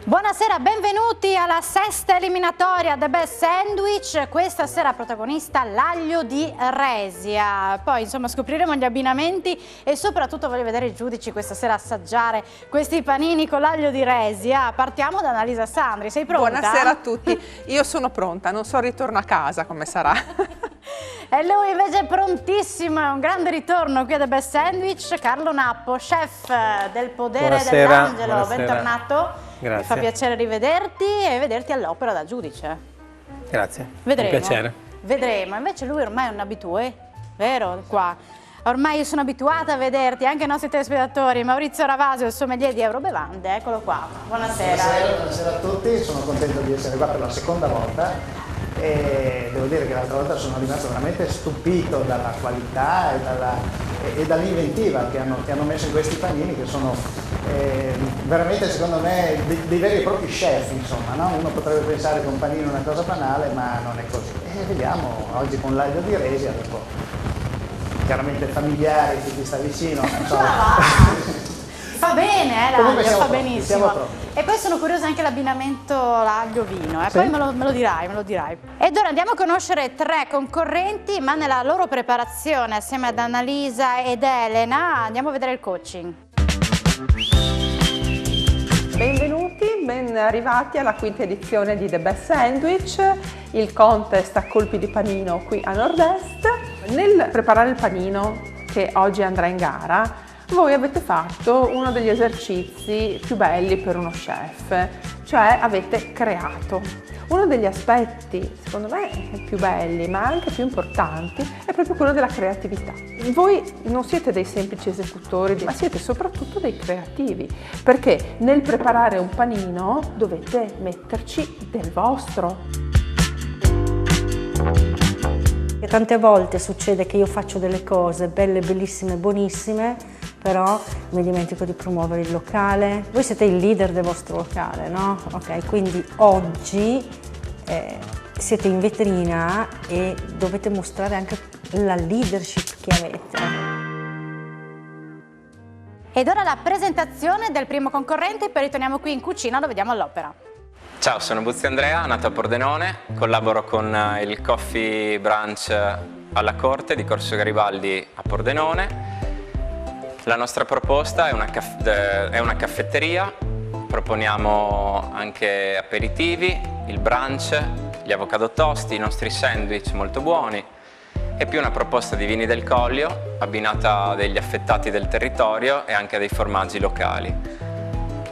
Buonasera, benvenuti alla sesta eliminatoria The Best Sandwich. Questa sera protagonista l'aglio di Resia. Poi insomma scopriremo gli abbinamenti e soprattutto voglio vedere i giudici questa sera assaggiare questi panini con l'aglio di Resia. Partiamo da Annalisa Sandri, sei pronta? Buonasera a tutti, io sono pronta, non so ritorno a casa come sarà. E lui invece è prontissimo, è un grande ritorno qui a The Best Sandwich, Carlo Nappo, chef del Podere dell'Angelo, bentornato. Grazie. Mi fa piacere rivederti e vederti all'opera da giudice. Grazie, Vedremo. un piacere. Vedremo, invece lui ormai è un abitué, vero? Qua. Ormai io sono abituata a vederti, anche i nostri telespettatori. Maurizio Ravasio, il sommelier di Eurobevande, eccolo qua. Buonasera. Buonasera a tutti, sono contento di essere qua per la seconda volta. E devo dire che l'altra volta sono rimasto veramente stupito dalla qualità e dall'inventiva che hanno messo in questi panini, che sono veramente secondo me dei veri e propri chef, insomma, no? Uno potrebbe pensare che un panino è una cosa banale, ma non è così. E vediamo oggi con l'aglio di Resia, dopo chiaramente familiare, chi ti sta vicino, non so. Fa bene, l'aglio, fa benissimo. Pronti. E poi sono curiosa anche l'abbinamento l'aglio-vino, sì. Poi me lo dirai, Ed ora andiamo a conoscere tre concorrenti, ma nella loro preparazione, assieme ad Annalisa ed Elena, andiamo a vedere il coaching. Benvenuti, ben arrivati alla quinta edizione di The Best Sandwich, il contest a colpi di panino qui a Nord-Est. Nel preparare il panino che oggi andrà in gara, voi avete fatto uno degli esercizi più belli per uno chef, cioè avete creato. Uno degli aspetti, secondo me, più belli, ma anche più importanti, è proprio quello della creatività. Voi non siete dei semplici esecutori, ma siete soprattutto dei creativi, perché nel preparare un panino dovete metterci del vostro. Tante volte succede che io faccio delle cose belle, bellissime, buonissime, però mi dimentico di promuovere il locale. Voi siete il leader del vostro locale, no? Ok, quindi oggi siete in vetrina e dovete mostrare anche la leadership che avete. Ed ora la presentazione del primo concorrente, poi ritorniamo qui in cucina, lo vediamo all'opera. Ciao, sono Buzzi Andrea, nato a Pordenone, collaboro con il Coffee Brunch alla Corte di Corso Garibaldi a Pordenone. La nostra proposta è una caffetteria, proponiamo anche aperitivi, il brunch, gli avocado tosti, i nostri sandwich molto buoni e più una proposta di vini del Collio abbinata a degli affettati del territorio e anche a dei formaggi locali.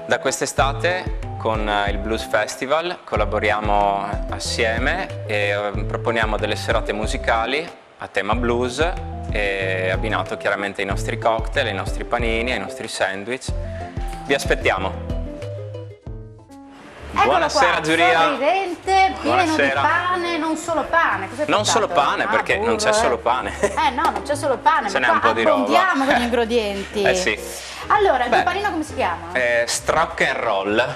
Da quest'estate con il Blues Festival collaboriamo assieme e proponiamo delle serate musicali a tema blues e abbinato chiaramente ai nostri cocktail, ai nostri panini, ai nostri sandwich. Vi aspettiamo! Buonasera qua, giuria! Sorridente, pieno di Buonasera. pane, non solo pane. Non solo pane, perché non c'è solo pane. No, non c'è solo pane, Ce ma n'è un po' di roba. abbondiamo con gli ingredienti. Sì. Allora, il tuo panino come si chiama? Strock and roll.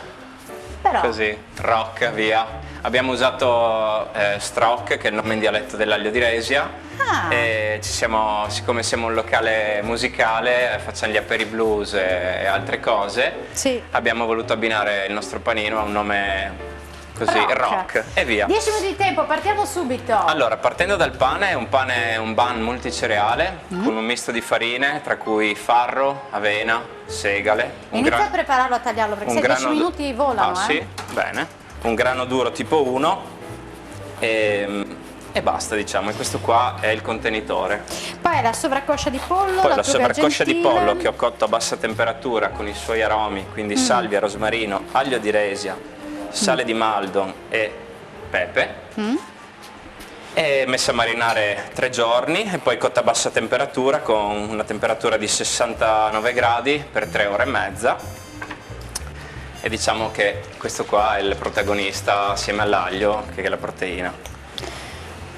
Però. Così, rock, via. Abbiamo usato Strock, che è il nome in dialetto dell'aglio di Resia. E siccome siamo un locale musicale, facciamo gli aperi blues e altre cose, sì. Abbiamo voluto abbinare il nostro panino a un nome così, rock e via. 10 minuti di tempo, partiamo subito. Allora, partendo dal pane, è un bun multicereale con un misto di farine, tra cui farro, avena, segale. Inizia a prepararlo, a tagliarlo, perché 10 minuti volano. Sì, bene. Un grano duro tipo 1 e basta, diciamo, e questo qua è il contenitore. Poi la sovraccoscia di pollo. Poi la sovraccoscia di pollo che ho cotto a bassa temperatura con i suoi aromi, quindi salvia, rosmarino, aglio di Resia, sale di Maldon e pepe. e messa a marinare 3 giorni e poi cotta a bassa temperatura con una temperatura di 69 gradi per 3 ore e mezza. E diciamo che questo qua è il protagonista assieme all'aglio, che è la proteina.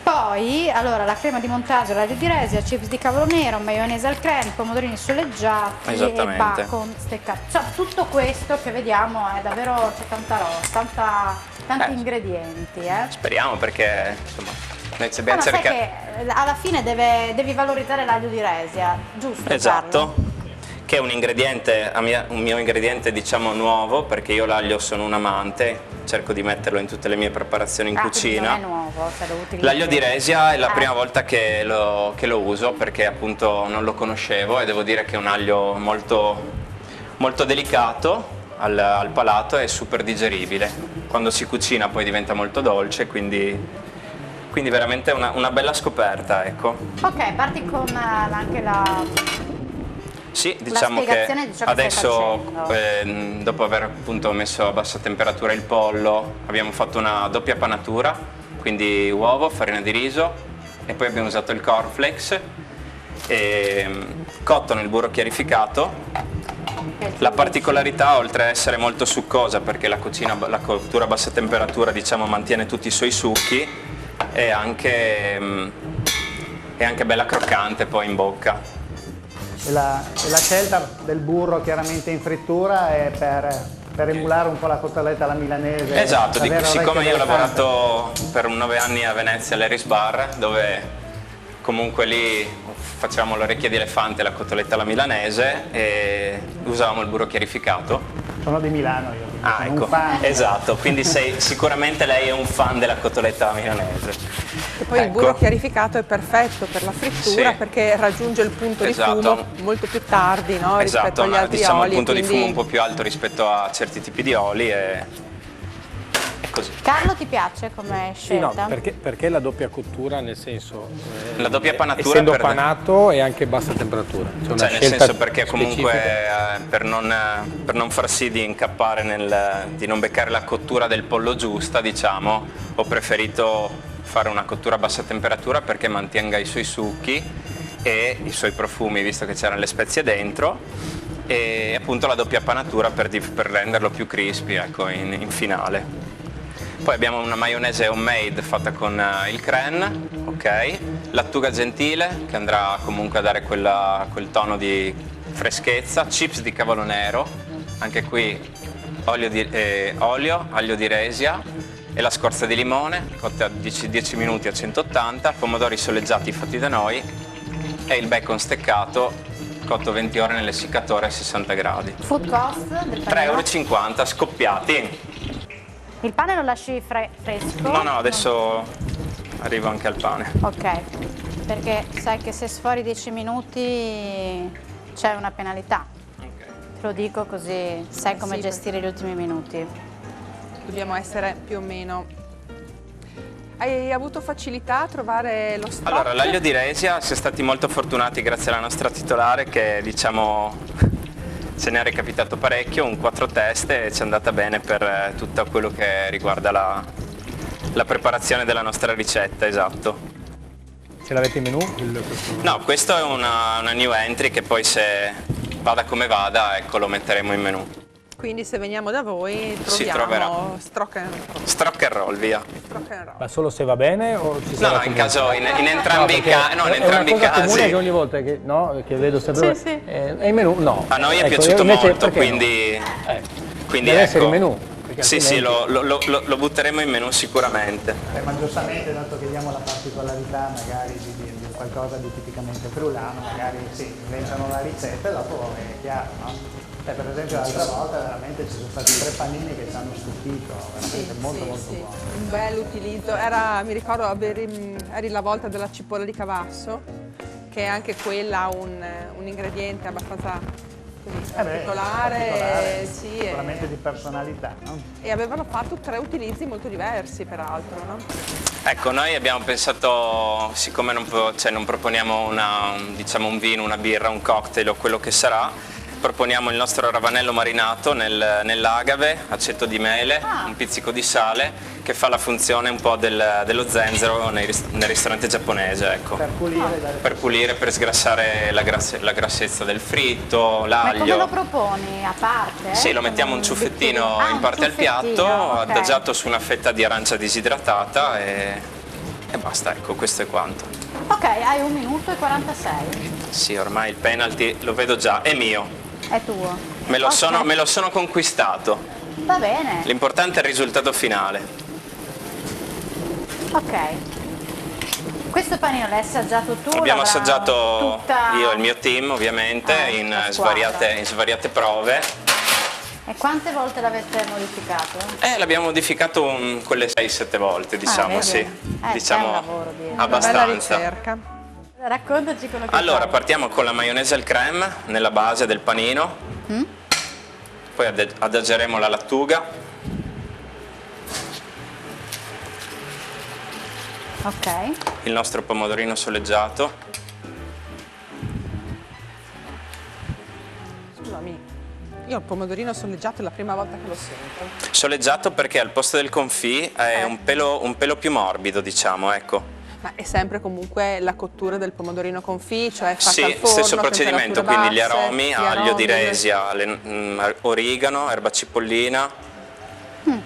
Poi, allora, la crema di montaggio, l'aglio di resia, chips di cavolo nero, maionese al creme, pomodorini soleggiati e bacon steccato. Cioè, tutto questo che vediamo è davvero, c'è tanta roba, tanti ingredienti. Speriamo, perché insomma, noi ci abbiamo sai cercato. che alla fine devi valorizzare l'aglio di resia, giusto? Esatto. Carlo? Che è un ingrediente, un mio ingrediente diciamo nuovo, perché io l'aglio sono un amante, cerco di metterlo in tutte le mie preparazioni in cucina. Non è nuovo, se lo utilizzi. L'aglio di resia è la prima volta che lo uso, perché appunto non lo conoscevo, e devo dire che è un aglio molto, molto delicato al palato e super digeribile. Quando si cucina poi diventa molto dolce, quindi veramente una bella scoperta, ecco. Ok, parti con anche Sì, diciamo che spiegazione di ciò che adesso, stai dopo aver appunto messo a bassa temperatura il pollo, abbiamo fatto una doppia panatura, quindi uovo, farina di riso, e poi abbiamo usato il cornflakes, cotto nel burro chiarificato. La particolarità, oltre a essere molto succosa, perché la cottura a bassa temperatura diciamo mantiene tutti i suoi succhi, è anche bella croccante poi in bocca. E la scelta del burro chiaramente in frittura è per emulare un po' la cotoletta alla milanese. Esatto, siccome io ho elefante. lavorato per 9 anni a Venezia all'Eris Bar, dove comunque lì facevamo l'orecchia di elefante e la cotoletta alla milanese e usavamo il burro chiarificato. Sono di Milano io. Ah, sono ecco, un fan. esatto, quindi sicuramente lei è un fan della cotoletta milanese. E poi il burro chiarificato è perfetto per la frittura, Sì. perché raggiunge il punto di Esatto. fumo molto più tardi, no? Rispetto Esatto, agli altri diciamo oli. il punto di quindi- fumo un po' più alto rispetto a certi tipi di oli e così. Carlo, ti piace come Sì, no, scelta? perché la doppia cottura, nel senso... La doppia panatura essendo per- panato e anche bassa temperatura. C'è una Cioè, nel scelta senso, perché comunque specifica. per non far sì di incappare di non beccare la cottura del pollo giusta, diciamo, ho preferito fare una cottura a bassa temperatura perché mantenga i suoi succhi e i suoi profumi, visto che c'erano le spezie dentro, e appunto la doppia panatura per renderlo più crispy, ecco, in finale. Poi abbiamo una maionese homemade fatta con il crème, ok? Lattuga gentile, che andrà comunque a dare quel tono di freschezza. Chips di cavolo nero, anche qui olio, aglio di resia e la scorza di limone, cotte a 10 minuti a 180, pomodori soleggiati fatti da noi e il bacon steccato, cotto 20 ore nell'essiccatore a 60 gradi. Food cost del panino? 3,50 € scoppiati. Il pane lo lasci fresco? No, adesso arrivo anche al pane. Ok, perché sai che se sfori 10 minuti c'è una penalità. Te lo dico così sai come Sì, gestire gli ultimi minuti. Dobbiamo essere più o meno... Hai avuto facilità a trovare lo stock? Allora, l'aglio di resia, siamo stati molto fortunati grazie alla nostra titolare che diciamo se ne ha recapitato parecchio, un 4 teste, e ci è andata bene per tutto quello che riguarda la preparazione della nostra ricetta, esatto. Ce l'avete in menù? No, questo è una new entry che poi se vada come vada, ecco, lo metteremo in menù. Quindi se veniamo da voi Si troviamo troverà. strock and Strock and roll, via. roll. Ma solo se va bene o ci sarà No, in comunque? caso, in entrambi i perché casi, no, in è entrambi i una cosa comune casi. che ogni volta che vedo sempre Sì, sì. è in menù, no. A noi è Ecco, piaciuto invece molto, perché no? quindi Deve ecco. essere in menù. perché Sì, sì, altrimenti- lo butteremo in menù sicuramente. Ma giustamente, dato che diamo la particolarità magari di qualcosa di tipicamente friulano, magari sì, inventano la ricetta e dopo è chiaro, no? Per esempio l'altra volta veramente ci sono stati 3 panini che ci hanno stupito, veramente molto buoni. Un bel utilizzo. Mi ricordo eri la volta della cipolla di Cavasso, che è anche quella un ingrediente abbastanza così, particolare, sì, sicuramente di personalità, no? e avevano fatto 3 utilizzi molto diversi peraltro, no? Ecco, noi abbiamo pensato, siccome non proponiamo diciamo un vino, una birra, un cocktail o quello che sarà, proponiamo il nostro ravanello marinato nell'agave, aceto di mele, un pizzico di sale, che fa la funzione un po' dello zenzero nel ristorante giapponese, ecco. Per pulire, per sgrassare la grassezza del fritto, Ma come l'aglio. lo proponi? A parte? Sì, lo mettiamo un ciuffettino in un parte al piatto, ciuffettino, ok. adagiato su una fetta di arancia disidratata e basta, ecco, questo è quanto. Ok, hai 1 minuto e 46. Sì, ormai il penalty lo vedo già, è mio. È tuo. Me lo Ok. sono conquistato. Va bene. L'importante è il risultato finale. Ok. Questo panino l'hai assaggiato tu? Abbiamo l'avrà assaggiato tutta... io e il mio team, ovviamente, in la squadra. svariate prove. E quante volte l'avete modificato? L'abbiamo modificato quelle 6-7 volte, diciamo, vedi? sì. C'è Diciamo un lavoro dietro. Una bella abbastanza. ricerca. Raccontaci quello che Allora, fai. partiamo con la maionese al creme nella base del panino. Poi adageremo la lattuga. Ok. Il nostro pomodorino soleggiato. Scusami, io il pomodorino soleggiato è la prima volta che lo sento. Soleggiato perché al posto del confit è un pelo più morbido, diciamo, ecco. Ma è sempre comunque la cottura del pomodorino confit, cioè fatta Sì, al forno, stesso procedimento, quindi gli aromi, aglio di aromi. resia, origano, erba cipollina. Il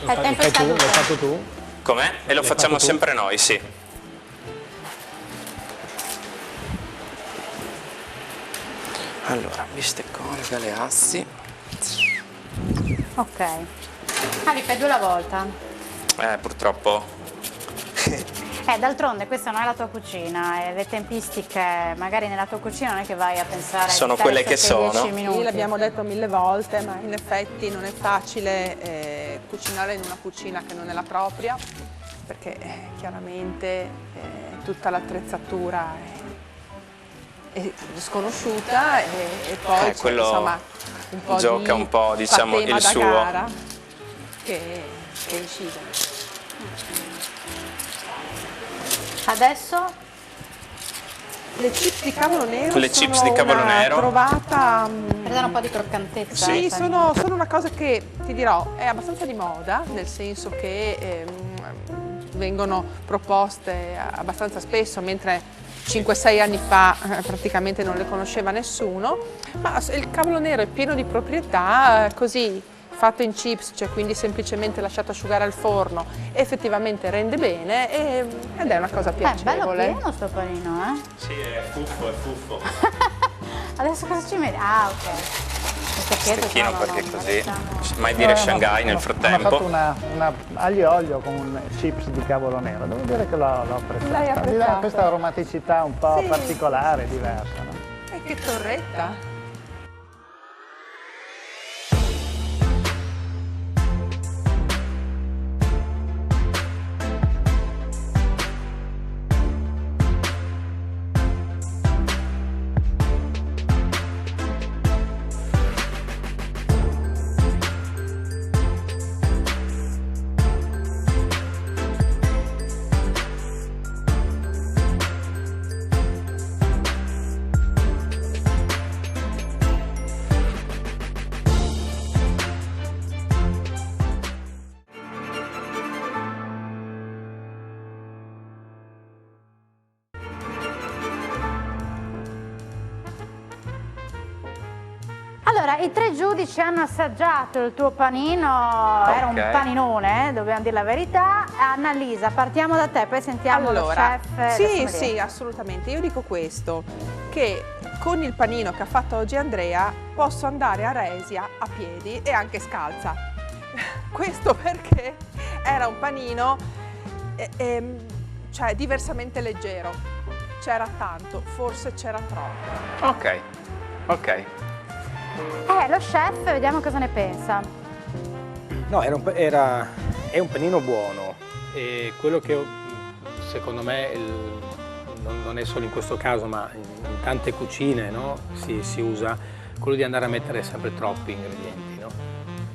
tempo è L'hai scaduto. fatto tu? Com'è? E lo facciamo fatto tu? sempre noi, sì. Allora, bisteccone, galeazzi. Ok. Li fai 2 alla volta. Purtroppo. D'altronde questa non è la tua cucina e le tempistiche magari nella tua cucina non è che vai a pensare Sono ai quelle che 10 sono. minuti. Sì, l'abbiamo detto 1000 volte, ma in effetti non è facile cucinare in una cucina che non è la propria, perché chiaramente tutta l'attrezzatura è sconosciuta e poi c'è, quello insomma un po' gioca di un po', diciamo, patema il da suo. gara che incide. Adesso Le chips di cavolo nero Le sono chips di cavolo una nero. trovata per dare un po' di croccantezza. sì, al sono una cosa che ti dirò è abbastanza di moda, nel senso che vengono proposte abbastanza spesso, mentre 5-6 anni fa praticamente non le conosceva nessuno, ma il cavolo nero è pieno di proprietà, così fatto in chips, cioè quindi semplicemente lasciato asciugare al forno, effettivamente rende bene ed è una cosa bello piacevole. pieno sto panino, eh? Sì, è fuffo. Adesso cosa ci metti? Ah, ok. Stecchino perché così. Mai dire Shanghai nel Hanno frattempo. fatto una aglio e olio con chips di cavolo nero, devo dire che l'ho apprezzato. L'hai apprezzato? Questa aromaticità un po' Sì. particolare, diversa. No? Che torretta! Allora, i 3 giudici hanno assaggiato il tuo panino, era un Ok. paninone, dobbiamo dire la verità. Annalisa, partiamo da te, poi sentiamo lo chef. e sì, la sommelier. sì, assolutamente. Io dico questo, che con il panino che ha fatto oggi Andrea posso andare a Resia a piedi e anche scalza. Questo perché era un panino cioè, diversamente leggero. C'era tanto, forse c'era troppo. Ok. Lo chef, vediamo cosa ne pensa. No, è un panino buono e quello che secondo me non è solo in questo caso ma in tante cucine, no? si usa quello di andare a mettere sempre troppi ingredienti, no?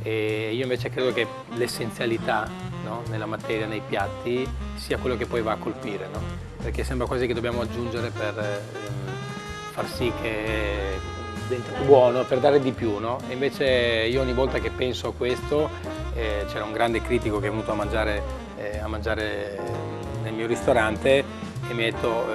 E io invece credo che l'essenzialità, no, nella materia, nei piatti, sia quello che poi va a colpire, no? Perché sembra quasi che dobbiamo aggiungere per far sì che buono per dare di più, no? E invece io ogni volta che penso a questo, c'era un grande critico che è venuto a mangiare nel mio ristorante e mi ha detto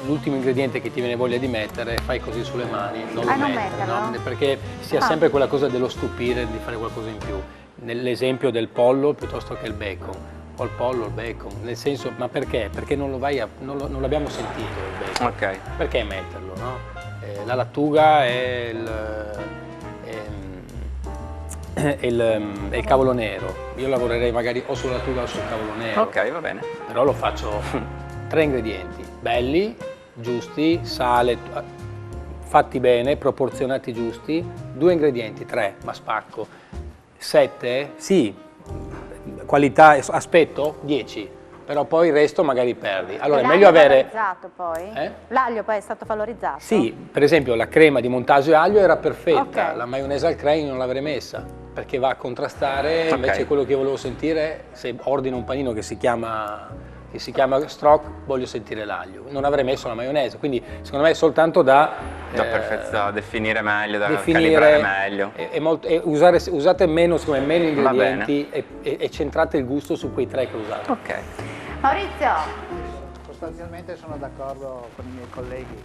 l'ultimo ingrediente che ti viene voglia di mettere, fai così sulle mani, non lo mettere, no? Perché si ha sempre quella cosa dello stupire, di fare qualcosa in più. Nell'esempio del pollo piuttosto che il bacon, o il pollo o il bacon, nel senso, ma perché? Perché non l'abbiamo sentito il bacon, Ok. perché metterlo, no? La lattuga e il cavolo nero, io lavorerei magari o sulla lattuga o sul cavolo nero, Ok, va bene. però lo faccio 3 ingredienti, belli, giusti, sale, fatti bene, proporzionati giusti, 2 ingredienti, 3, ma spacco, 7, sì, qualità, aspetto, 10, però poi il resto magari perdi. Allora è meglio avere... valorizzato poi? L'aglio poi è stato valorizzato? Sì, per esempio la crema di montasio e aglio era perfetta, Ok. la maionese al crème non l'avrei messa, perché va a contrastare, invece quello che volevo sentire, se ordino un panino che si chiama Strock, voglio sentire l'aglio, non avrei messo la maionese, quindi secondo me è soltanto da definire meglio, da definire, calibrare meglio. usate meno, secondo me, meno ingredienti e centrate il gusto su quei 3 che usate. Ok. Maurizio? Sostanzialmente sono d'accordo con i miei colleghi.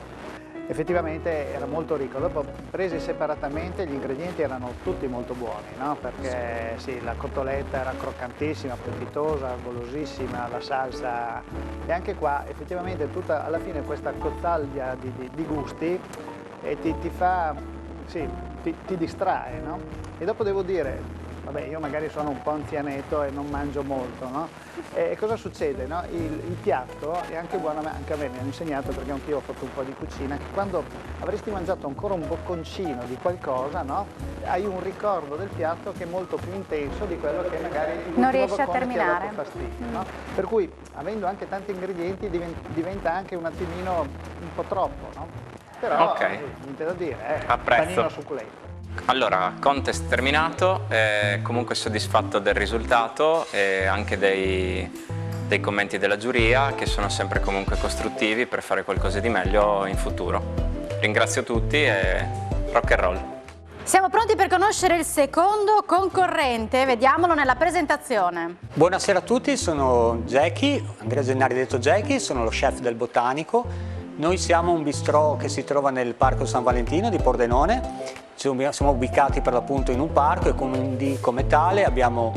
Effettivamente era molto ricco, dopo presi separatamente gli ingredienti erano tutti molto buoni, no? Perché sì, la cotoletta era croccantissima, appetitosa, golosissima, la salsa e anche qua effettivamente tutta alla fine questa cozzaglia di gusti ti fa, sì, ti distrae, no? E dopo devo dire, vabbè, io magari sono un po' anzianetto e non mangio molto, no? E cosa succede, no? Il piatto è anche buono, anche a me mi hanno insegnato, perché anch'io ho fatto un po' di cucina, che quando avresti mangiato ancora un bocconcino di qualcosa, no? Hai un ricordo del piatto che è molto più intenso di quello che magari Non riesci a boccone ti ha terminare. dato fastidio, no? Per cui, avendo anche tanti ingredienti, diventa anche un attimino un po' troppo, no? Però, niente da dire, Apprezzo. panino succulento. Allora, contest terminato, comunque soddisfatto del risultato e anche dei commenti della giuria, che sono sempre comunque costruttivi per fare qualcosa di meglio in futuro. Ringrazio tutti e rock and roll. Siamo pronti per conoscere il secondo concorrente, vediamolo nella presentazione. Buonasera a tutti, sono Jackie, Andrea Gennari detto Jackie, sono lo chef del Botanico. Noi siamo un bistrò che si trova nel Parco San Valentino di Pordenone. Siamo ubicati per l'appunto in un parco e quindi come tale abbiamo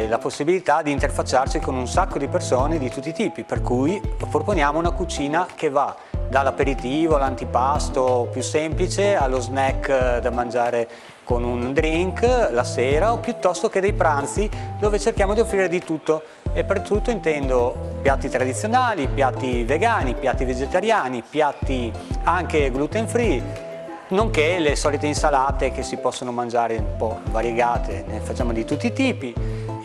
la possibilità di interfacciarci con un sacco di persone di tutti i tipi, per cui proponiamo una cucina che va dall'aperitivo all'antipasto più semplice allo snack da mangiare con un drink la sera, o piuttosto che dei pranzi dove cerchiamo di offrire di tutto. E per tutto intendo piatti tradizionali, piatti vegani, piatti vegetariani, piatti anche gluten free, nonché le solite insalate che si possono mangiare un po' variegate, ne facciamo di tutti i tipi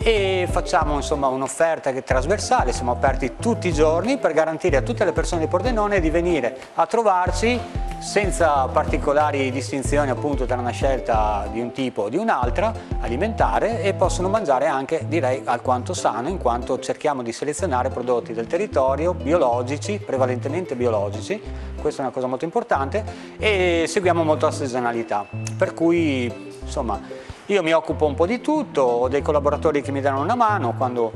e facciamo insomma un'offerta che è trasversale, siamo aperti tutti i giorni per garantire a tutte le persone di Pordenone di venire a trovarci senza particolari distinzioni appunto tra una scelta di un tipo o di un'altra alimentare, e possono mangiare anche, direi, alquanto sano, in quanto cerchiamo di selezionare prodotti del territorio, biologici, prevalentemente biologici, questa è una cosa molto importante, e seguiamo molto la stagionalità, per cui insomma io mi occupo un po' di tutto, ho dei collaboratori che mi danno una mano quando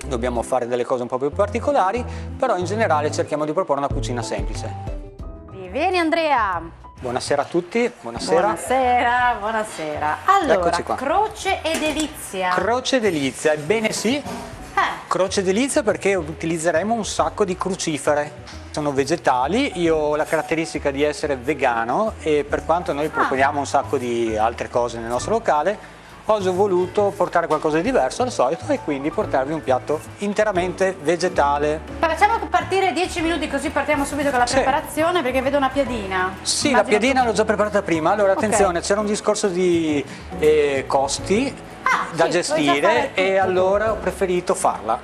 dobbiamo fare delle cose un po' più particolari, però in generale cerchiamo di proporre una cucina semplice. Vieni Andrea! Buonasera a tutti, buonasera. Buonasera, buonasera. Allora, Eccoci qua. croce e delizia. Croce e delizia, ebbene sì, croce e delizia perché utilizzeremo un sacco di crucifere. Sono vegetali, io ho la caratteristica di essere vegano e per quanto noi proponiamo un sacco di altre cose nel nostro locale, oggi ho voluto portare qualcosa di diverso al solito e quindi portarvi un piatto interamente vegetale. Facciamo partire 10 minuti così partiamo subito con la preparazione, perché vedo una piadina. Sì, la piadina l'ho già preparata prima. Allora attenzione, c'era un discorso di costi da gestire e allora ho preferito farla,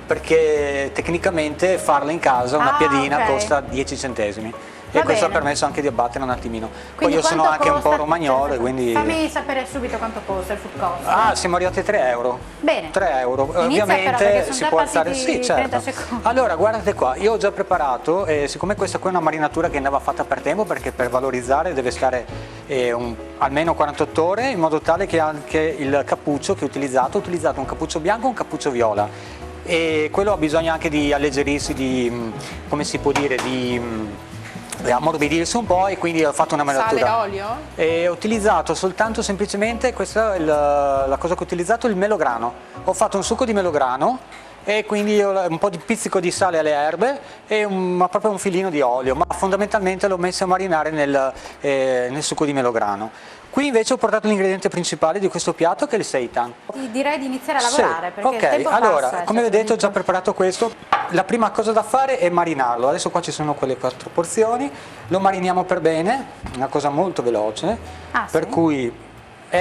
perché tecnicamente farla in casa una piadina costa 10 centesimi e questo ha bene. permesso anche di abbattere un attimino. Poi Quindi io sono quanto anche un po' costa? romagnolo e quindi... Fammi sapere subito quanto costa il food cost. Ah, siamo arrivati a 3 euro. Bene. 3 euro. Inizia però, perché Ovviamente sono si già può alzare. partiti Sì, certo. 30 secondi. Allora, guardate qua, io ho già preparato, siccome questa qui è una marinatura che andava fatta per tempo, perché per valorizzare deve stare almeno 48 ore, in modo tale che anche il cappuccio che ho utilizzato un cappuccio bianco e un cappuccio viola. E quello ha bisogno anche di alleggerirsi, di, come si può dire, di ammorbidirsi un po', e quindi ho fatto una marinatura. Sale, olio? E ho utilizzato soltanto, semplicemente, questa è la cosa che ho utilizzato, il melograno. Ho fatto un succo di melograno e quindi un po' di pizzico di sale alle erbe e proprio un filino di olio, ma fondamentalmente l'ho messo a marinare nel succo di melograno. Qui invece ho portato l'ingrediente principale di questo piatto, che è il seitan. Direi di iniziare a lavorare, perché ok, il tempo allora, passa. come vedete ho già preparato questo. La prima cosa da fare è marinarlo. Adesso qua ci sono quelle 4 porzioni, lo mariniamo per bene, una cosa molto veloce, per sì? cui...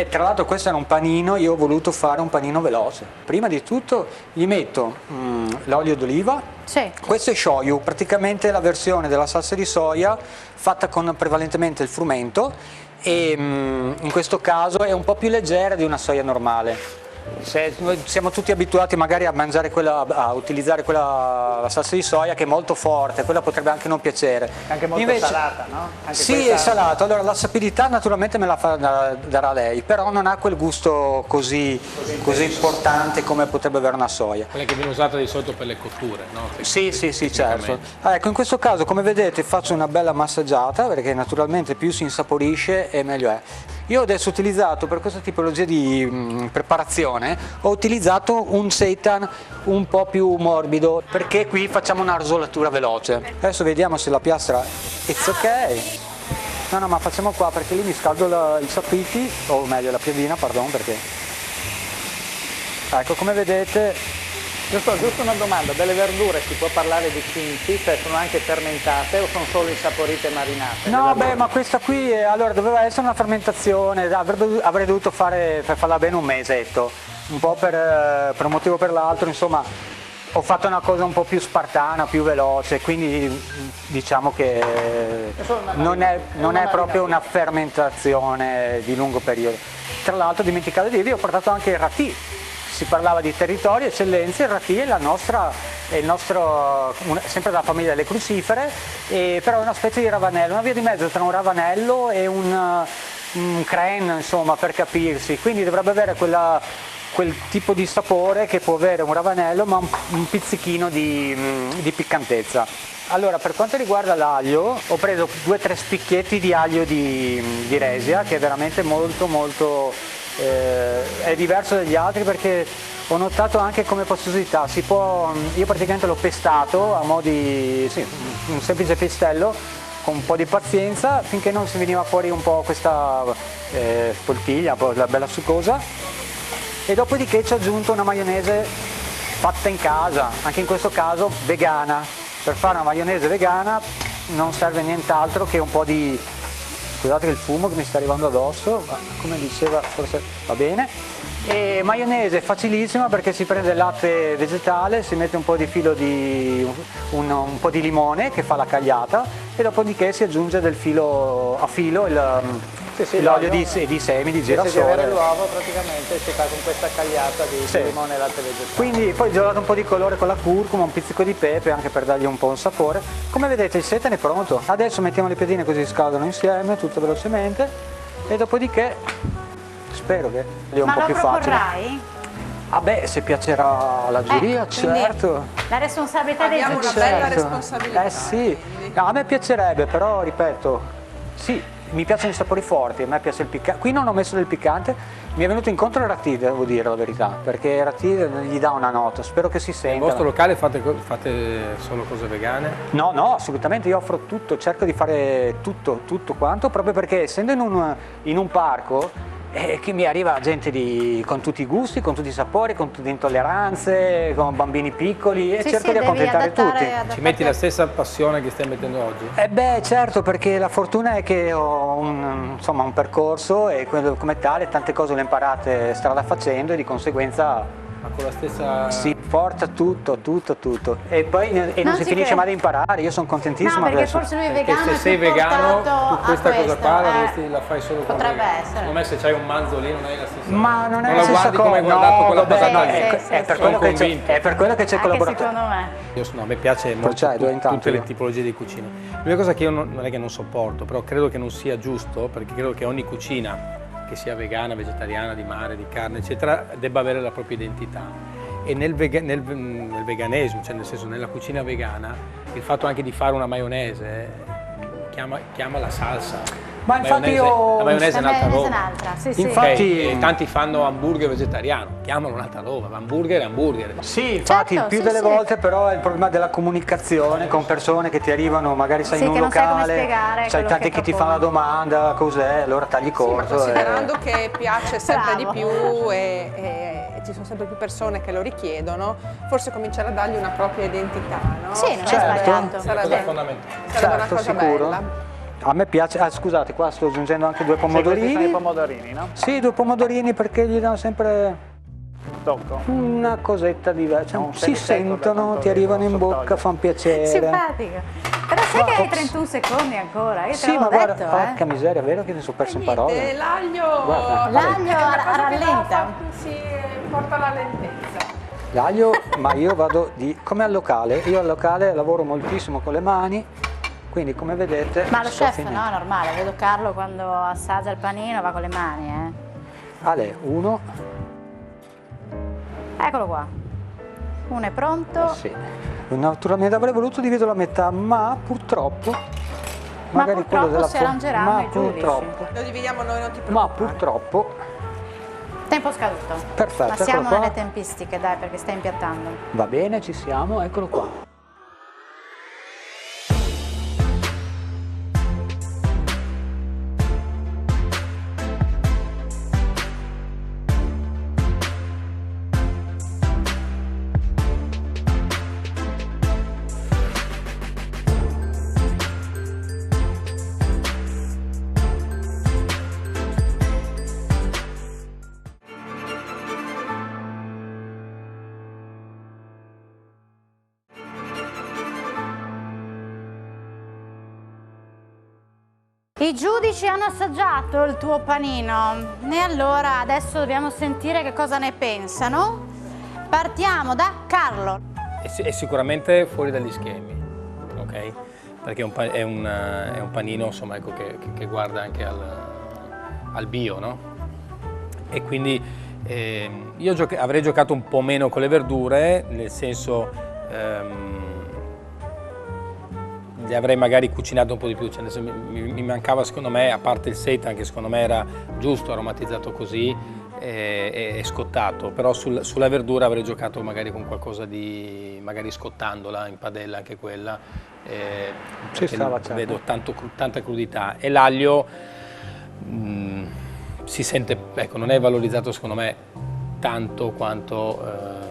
tra l'altro questo era un panino, io ho voluto fare un panino veloce. Prima di tutto gli metto l'olio d'oliva. Sì. Questo è shoyu, praticamente la versione della salsa di soia fatta con prevalentemente il frumento, e in questo caso è un po' più leggera di una soia normale. Noi siamo tutti abituati magari a mangiare a utilizzare la salsa di soia, che è molto forte, quella potrebbe anche non piacere. Anche molto Invece, salata, no? Anche sì, questa... è salato. Allora la sapidità naturalmente me la darà lei, però non ha quel gusto così importante come potrebbe avere una soia. Quella che viene usata di solito per le cotture, no? Sì, certo. Ecco, in questo caso, come vedete, faccio una bella massaggiata, perché naturalmente più si insaporisce e meglio è. Io adesso ho utilizzato, per questa tipologia di preparazione, ho utilizzato un seitan un po' più morbido, perché qui facciamo una rosolatura veloce. Adesso vediamo se la piastra it's ok. No, ma facciamo qua, perché lì mi scaldo i sapiti, o meglio la piadina, pardon, perché... Ecco, come vedete... Giusto una domanda, delle verdure si può parlare di kimchi, cioè sono anche fermentate o sono solo insaporite e marinate? No, beh, ma questa qui, allora, doveva essere una fermentazione, avrei dovuto fare, per farla bene, un mesetto, un po' per un motivo o per l'altro, insomma, ho fatto una cosa un po' più spartana, più veloce, quindi diciamo che non è proprio una fermentazione di lungo periodo. Tra l'altro, ho dimenticato di dirvi, ho portato anche il rati. Si parlava di territorio, eccellenze, il rati è il nostro, sempre dalla famiglia delle crucifere, però è una specie di ravanello, una via di mezzo tra un ravanello e un crane, insomma, per capirsi, quindi dovrebbe avere quel tipo di sapore che può avere un ravanello, ma un pizzichino di piccantezza. Allora, per quanto riguarda l'aglio, ho preso 2 o 3 spicchietti di aglio di Resia, che è veramente molto è diverso dagli altri, perché ho notato anche come postosità. Io praticamente l'ho pestato a mo' di un semplice pestello, con un po' di pazienza, finché non si veniva fuori un po' questa poltiglia, bella succosa, e dopodiché ci ho aggiunto una maionese fatta in casa, anche in questo caso vegana. Per fare una maionese vegana non serve nient'altro che un po' di... Scusate il fumo che mi sta arrivando addosso, ma come diceva forse va bene. E maionese facilissima, perché si prende il latte vegetale, si mette un po' di filo un po' di limone che fa la cagliata, e dopodiché si aggiunge del filo a filo l'olio di semi di girasole. Se avere l'uovo praticamente si fa con questa cagliata di limone e latte vegetale. Quindi poi gli ho dato un po' di colore con la curcuma, un pizzico di pepe, anche per dargli un po' un sapore. Come vedete il seitan è pronto. Adesso mettiamo le piadine così scaldano insieme, tutto velocemente, e dopodiché spero che sia un po' più facile. Ma lo proporrai? Ah beh, se piacerà alla giuria, certo. La responsabilità dei Abbiamo una giudici. bella responsabilità. Sì, a me piacerebbe, però ripeto, sì, mi piacciono i sapori forti, a me piace il piccante. Qui non ho messo del piccante, mi è venuto incontro il rati, devo dire la verità, perché il rati gli dà una nota, spero che si senta. Nel vostro locale fate solo cose vegane? No, assolutamente, io offro tutto, cerco di fare tutto quanto, proprio perché essendo in un parco, che mi arriva gente con tutti i gusti, con tutti i sapori, con tutte le intolleranze, con bambini piccoli, e cerco di accontentare tutti. Ci metti la stessa passione che stai mettendo oggi? Beh, certo, perché la fortuna è che ho un percorso, e come tale tante cose le ho imparate strada facendo, e di conseguenza Ma con la stessa... Sì, forza tutto. E poi non si finisce mai di imparare, io sono contentissimo. No, perché adesso. forse lui è Perché vegano se e sei più vegano, portato tu questa a cosa questo, qua la fai solo con potrebbe vegano. essere. Secondo me se c'hai un manzolino non hai la stessa... Ma non è la la stessa guardi cosa. come hai guardato No, quella vabbè, cosa. no, Sì, è per sono quello che c'è, convinto. è per quello che c'è il Anche collaboratore. secondo me. A me piace molto Cioè, due intanto, tutte le io. tipologie di cucina. L'unica cosa che io non è che non sopporto, però credo che non sia giusto, perché credo che ogni cucina, che sia vegana, vegetariana, di mare, di carne, eccetera, debba avere la propria identità. E nel veganesimo, cioè nel senso nella cucina vegana, il fatto anche di fare una maionese chiama la salsa. Ma infatti io... La maionese è La un'altra maionese è roba. un'altra, sì, sì. Infatti- Ok, e tanti fanno hamburger vegetariano, chiamano un'altra roba, ma hamburger è hamburger. Sì, infatti Certo, più sì, delle sì. volte però è il problema della comunicazione con persone che ti arrivano, magari sai Sì, in un che non sai come locale, spiegare sai quello tanti che che ti fanno la proponi. domanda, cos'è, allora tagli Sì, ma corto. considerando che piace sempre Bravo. di più e ci sono sempre più persone che lo richiedono, forse cominciare a dargli una propria identità, no? Sì, non è Certo. sbagliato. È una cosa Sarebbe fondamentale. una Certo, cosa sicuro. bella. A me piace, scusate, qua sto aggiungendo anche due Sì, questi sono i pomodorini. pomodorini, no? Sì, due pomodorini perché gli danno sempre Tocco. una cosetta diversa, Un si semisecco da sentono, quanto ti arrivano in vedo, bocca, sott'olio. fanno piacere. Simpatico. Però sai che hai Ops. 31 secondi ancora, io te Sì, l'avevo ma guarda, detto, porca miseria, è vero che mi sono perso in Niente, parole. l'aglio Guarda. L'aglio è una cosa che rallenta. si porta alla lentezza. L'aglio, ma io vado come al locale, io al locale lavoro moltissimo con le mani, quindi come vedete... Ma lo sto chef finendo. no, è normale, vedo Carlo quando assaggia il panino va con le mani, Ale, uno, Eccolo qua. Uno è pronto. sì. Naturalmente avrei voluto dividerlo a metà, ma purtroppo... magari purtroppo quello della si arrangeranno ma i giudici. purtroppo, Lo dividiamo noi, non ti ma preoccupare. purtroppo, Tempo scaduto. perfetto, Ma siamo eccolo qua. nelle tempistiche, dai, perché stai impiattando. Va bene, ci siamo, eccolo qua. I giudici hanno assaggiato il tuo panino e allora adesso dobbiamo sentire che cosa ne pensano. Partiamo da Carlo. È sicuramente fuori dagli schemi, ok? Perché è un panino insomma, ecco, che guarda anche al bio, no? E quindi io avrei giocato un po' meno con le verdure, nel senso le avrei magari cucinato un po' di più, cioè, nel senso, mi mancava secondo me, a parte il seitan che secondo me era giusto, aromatizzato così e scottato, però sulla verdura avrei giocato magari con qualcosa di, magari scottandola in padella anche quella, Ci stava, perché certo. vedo tanta crudità e l'aglio si sente, ecco, non è valorizzato secondo me tanto quanto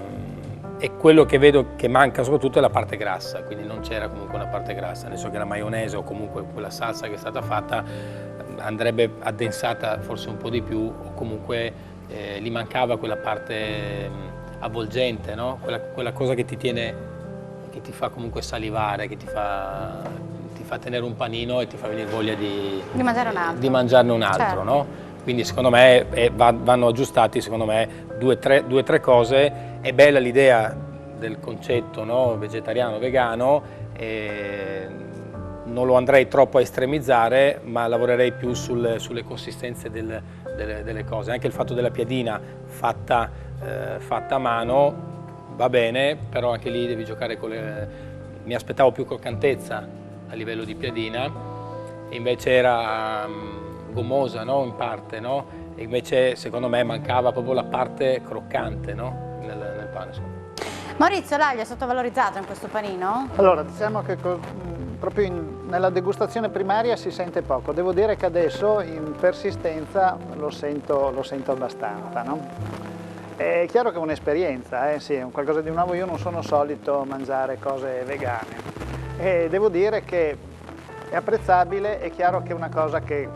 e quello che vedo che manca soprattutto è la parte grassa, quindi non c'era comunque una parte grassa, nel senso che la maionese o comunque quella salsa che è stata fatta andrebbe addensata forse un po' di più o comunque gli mancava quella parte avvolgente, no? Quella cosa che ti tiene, che ti fa comunque salivare, che ti fa tenere un panino e ti fa venire voglia di mangiarne un altro, Certo. no? Quindi secondo me vanno aggiustati, secondo me, due o tre cose. È bella l'idea del concetto, no? Vegetariano, vegano, non lo andrei troppo a estremizzare, ma lavorerei più sulle consistenze delle cose. Anche il fatto della piadina fatta a mano va bene, però anche lì devi giocare con le... Mi aspettavo più croccantezza a livello di piadina, e invece era gommosa, no? In parte, no? E invece secondo me mancava proprio la parte croccante, no? nel pane. Maurizio, l'aglio è sottovalorizzato in questo panino? Allora, diciamo che proprio nella degustazione primaria si sente poco. Devo dire che adesso in persistenza lo sento abbastanza, no? È chiaro che è un'esperienza, sì, è qualcosa di nuovo. Io non sono solito mangiare cose vegane e devo dire che è apprezzabile. È chiaro che è una cosa che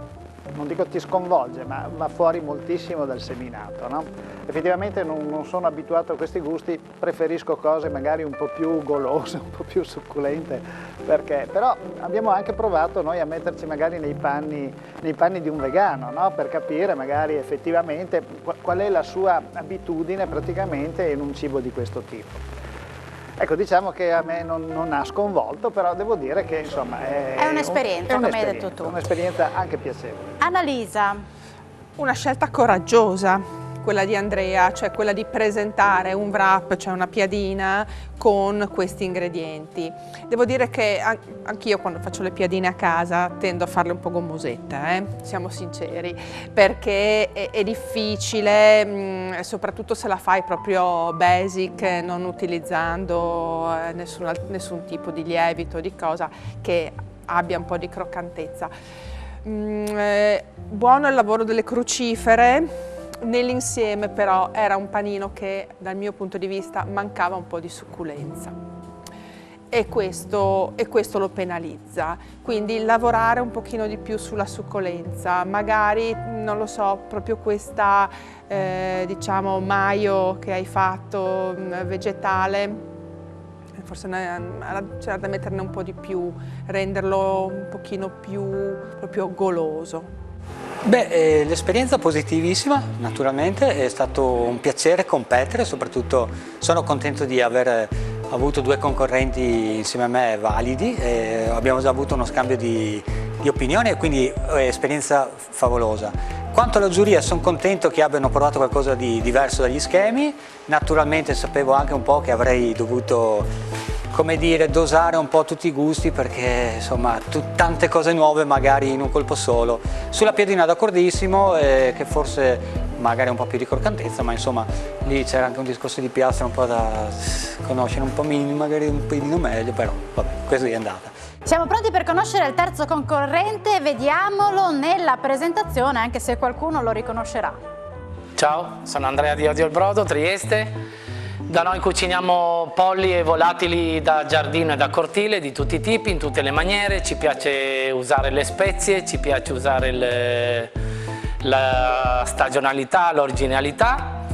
non dico ti sconvolge, ma va fuori moltissimo dal seminato, no? Effettivamente non sono abituato a questi gusti, preferisco cose magari un po' più golose, un po' più succulente, però abbiamo anche provato noi a metterci magari nei panni di un vegano, no? Per capire magari effettivamente qual è la sua abitudine praticamente in un cibo di questo tipo. Ecco, diciamo che a me non ha sconvolto, però devo dire che insomma è un'esperienza, come hai detto tu. Un'esperienza anche piacevole. Annalisa. Una scelta coraggiosa, quella di Andrea, cioè quella di presentare un wrap, cioè una piadina con questi ingredienti. Devo dire che anch'io quando faccio le piadine a casa tendo a farle un po' gommosette, siamo sinceri, perché è difficile, soprattutto se la fai proprio basic, non utilizzando nessun tipo di lievito, di cosa che abbia un po' di croccantezza. Buono il lavoro delle crucifere. Nell'insieme però era un panino che dal mio punto di vista mancava un po' di succulenza e questo lo penalizza, quindi lavorare un pochino di più sulla succolenza, magari non lo so, proprio questa diciamo mayo che hai fatto vegetale, forse c'era da metterne un po' di più, renderlo un pochino più proprio goloso. Beh, l'esperienza positivissima, naturalmente, è stato un piacere competere, soprattutto sono contento di aver avuto due concorrenti insieme a me validi, abbiamo già avuto uno scambio di opinioni e quindi esperienza favolosa. Quanto alla giuria, sono contento che abbiano provato qualcosa di diverso dagli schemi, naturalmente sapevo anche un po' che avrei dovuto, come dire, dosare un po' tutti i gusti perché insomma tante cose nuove magari in un colpo solo. Sulla piadina d'accordissimo, che forse magari un po' più di croccantezza, ma insomma lì c'era anche un discorso di piastra un po' da conoscere un po' magari un pelino meglio, però vabbè, così è andata. Siamo pronti per conoscere il terzo concorrente, vediamolo nella presentazione, anche se qualcuno lo riconoscerà. Ciao, sono Andrea di Odio il Brodo, Trieste. Da noi cuciniamo polli e volatili da giardino e da cortile di tutti i tipi, in tutte le maniere. Ci piace usare le spezie, ci piace usare la stagionalità, l'originalità.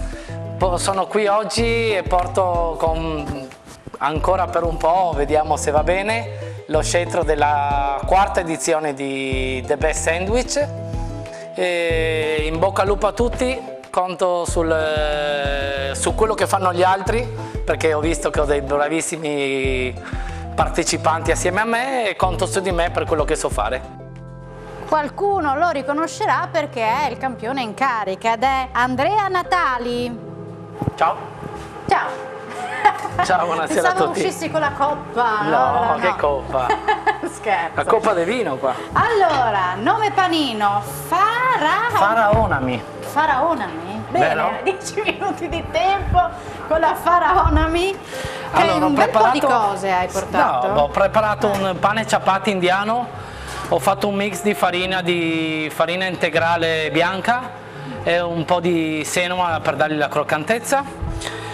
Sono qui oggi e porto ancora per un po', vediamo se va bene, lo scettro della quarta edizione di The Best Sandwich. In bocca al lupo a tutti. Conto su quello che fanno gli altri, perché ho visto che ho dei bravissimi partecipanti assieme a me e conto su di me per quello che so fare. Qualcuno lo riconoscerà perché è il campione in carica ed è Andrea Natali. Ciao. Ciao. Ciao, buonasera a tutti. Pensavo uscissi con la coppa. No, che coppa. Scherzo. La coppa di vino qua. Allora, nome panino, Faraonami. Faraonami? Bene, Bello. 10 minuti di tempo con la Faraonami. Allora, un bel po' di cose hai portato. No, ho preparato un pane ciapati indiano, ho fatto un mix di farina integrale bianca e un po' di semola per dargli la croccantezza,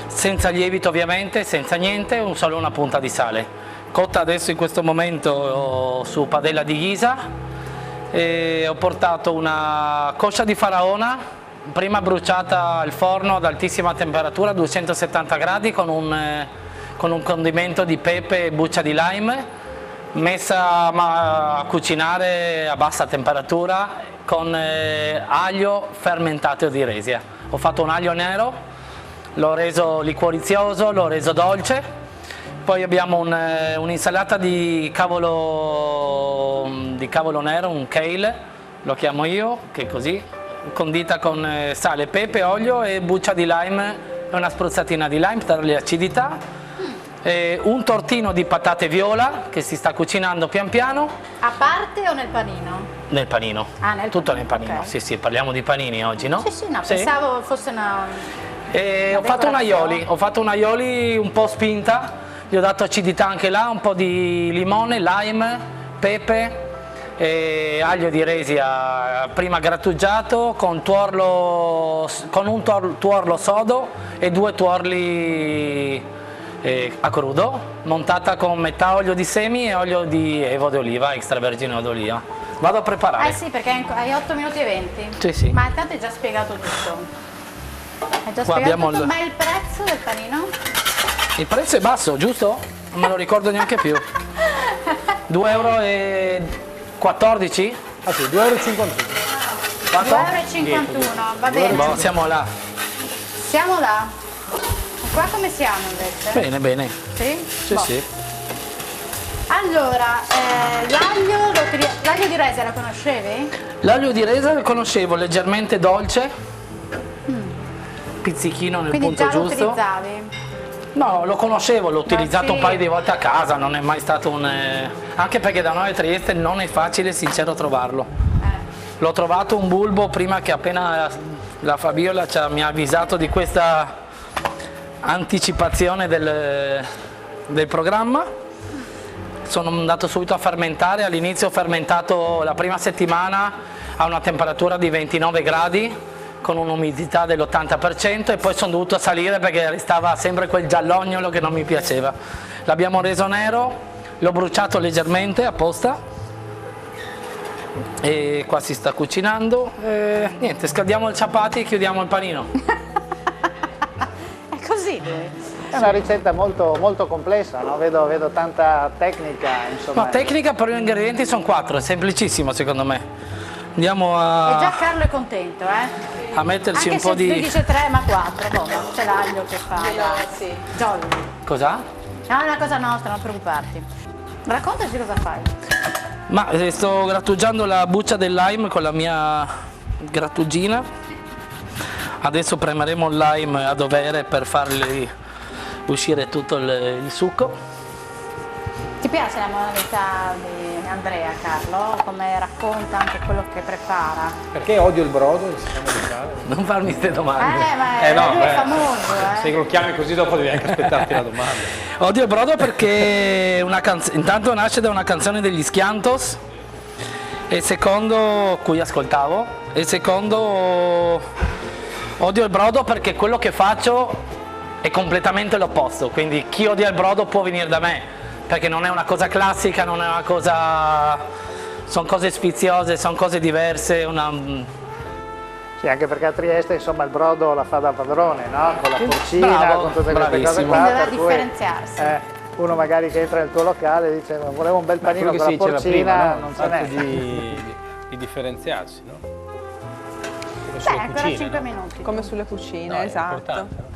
senza lievito ovviamente, senza niente, solo una punta di sale. Cotta adesso in questo momento su padella di ghisa e ho portato una coscia di faraona prima bruciata al forno ad altissima temperatura, 270 gradi, con un condimento di pepe e buccia di lime, messa a cucinare a bassa temperatura con aglio fermentato di Resia. Ho fatto un aglio nero, l'ho reso liquorizioso, l'ho reso dolce, poi abbiamo un'insalata di cavolo nero, un kale, lo chiamo io, che è così, condita con sale, pepe, olio e buccia di lime e una spruzzatina di lime per dargli acidità, un tortino di patate viola che si sta cucinando pian piano. A parte o nel panino? Nel panino, tutto nel panino, okay. Sì, parliamo di panini oggi, no? Sì, no, pensavo fosse una ho fatto un aioli un po' spinta, gli ho dato acidità anche là, un po' di limone, lime, pepe, aglio di Resia prima grattugiato con un tuorlo sodo e 2 tuorli a crudo, montata con metà olio di semi e olio di evo d'oliva, extravergine d'oliva. Vado a preparare. Eh sì, perché hai 8 minuti e 20. Sì, sì. Ma intanto hai già spiegato tutto. Hai già Qua spiegato abbiamo tutto, il- ma il prezzo del panino? Il prezzo è basso, giusto? Non me lo ricordo neanche più. 2,14 euro? Ah sì, 2,51 euro. 2,51 euro, va bene. Boh, siamo là. Siamo là. Qua come siamo invece? Bene, bene. Sì? Sì, Boh. sì. Allora, l'aglio di Resia lo conoscevi? L'aglio di resa lo conoscevo, leggermente dolce. Pizzichino nel Quindi punto già lo giusto. utilizzavi? No, lo conoscevo, l'ho utilizzato sì. un paio di volte a casa, non è mai stato un... Anche perché da noi a Trieste non è facile, sincero, trovarlo. L'ho trovato un bulbo prima che appena la Fabiola mi ha avvisato di questa anticipazione del programma. Sono andato subito a fermentare, all'inizio ho fermentato la prima settimana a una temperatura di 29 gradi con un'umidità dell'80% e poi sono dovuto salire perché restava sempre quel giallognolo che non mi piaceva. L'abbiamo reso nero, l'ho bruciato leggermente apposta e qua si sta cucinando. Niente, scaldiamo il ciapati e chiudiamo il panino. È così lui. È una ricetta molto, molto complessa, no? Vedo tanta tecnica, insomma. No, tecnica, però gli ingredienti sono 4, è semplicissimo secondo me. Andiamo E già a, Carlo è contento, a metterci Anche un po' se lui di... dice 3 ma 4, boh, c'è l'aglio che fa. Sì. Jolly. Cos'ha? No, è una cosa nostra, non preoccuparti. Raccontaci cosa fai. Ma sto grattugiando la buccia del lime con la mia grattugina. Adesso premeremo il lime a dovere per fargli uscire tutto il succo. Ti piace la modalità di Andrea, Carlo? Come racconta anche quello che prepara? Perché odio il brodo, diciamo di fare. Non farmi queste domande. Ma lui è famoso, Se lo chiami così dopo devi anche aspettarti la domanda. Odio il brodo perché intanto nasce da una canzone degli Schiantos e secondo, cui ascoltavo, e secondo odio il brodo perché quello che faccio è completamente l'opposto, quindi chi odia il brodo può venire da me, perché non è una cosa classica, non è una cosa... sono cose sfiziose, sono cose diverse, Sì, anche perché a Trieste insomma il brodo la fa da padrone, no? Con la porcina, Bravo, con tutte queste cose bravissimo. qua. Quindi doveva per cui, differenziarsi. uno magari che entra nel tuo locale dice "Ma volevo un bel panino Quello con che la si diceva porcina, prima, no? non Il ce n'è. fatto di differenziarsi, no? Come Beh, sulle ancora cucine, 5 no? minuti. Come sulle cucine, No, è esatto. importante, no?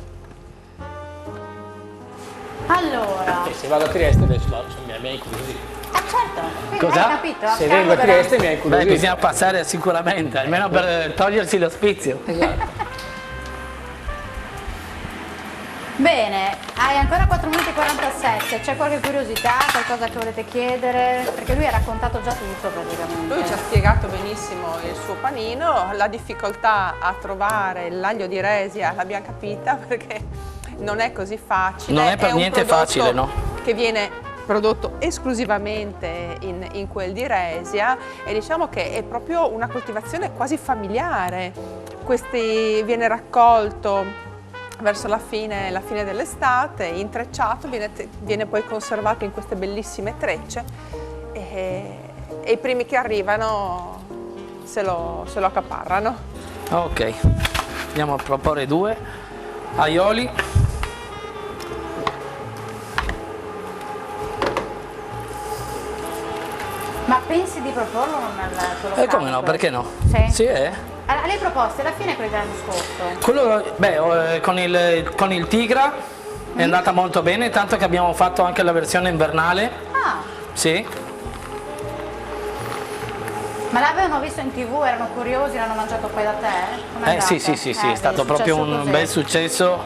Allora, Se vado a Trieste adesso mi ha incuriosito. certo, quindi Cos'ha? hai capito? Se Carlo vengo a verrà- Trieste mi ha Beh, incuriosito. bisogna passare sicuramente, almeno per togliersi lo spizio. Bene, hai ancora 4 minuti e 47, c'è qualche curiosità, qualcosa che volete chiedere? Perché lui ha raccontato già tutto praticamente. Lui ci ha spiegato benissimo il suo panino, la difficoltà a trovare l'aglio di Resia l'abbiamo capita perché non è così facile. Non è per un niente prodotto facile, no? Che viene prodotto esclusivamente in quel di Resia e diciamo che è proprio una coltivazione quasi familiare. Viene raccolto verso la fine dell'estate, intrecciato, viene poi conservato in queste bellissime trecce e i primi che arrivano se lo accaparrano. Ok, andiamo a proporre 2 aioli. Ma pensi di proporlo nel tuo locale? Come no, perché no? Sì? Sì, Allora, le proposte alla fine quelle dell'anno scorso. Quello, beh, con il Tigra è andata molto bene, tanto che abbiamo fatto anche la versione invernale. Ah, Sì. ma l'avevano visto in TV, erano curiosi, l'hanno mangiato poi da te? Com'è andato? Sì, sì, è stato vedi, proprio successo un così. bel successo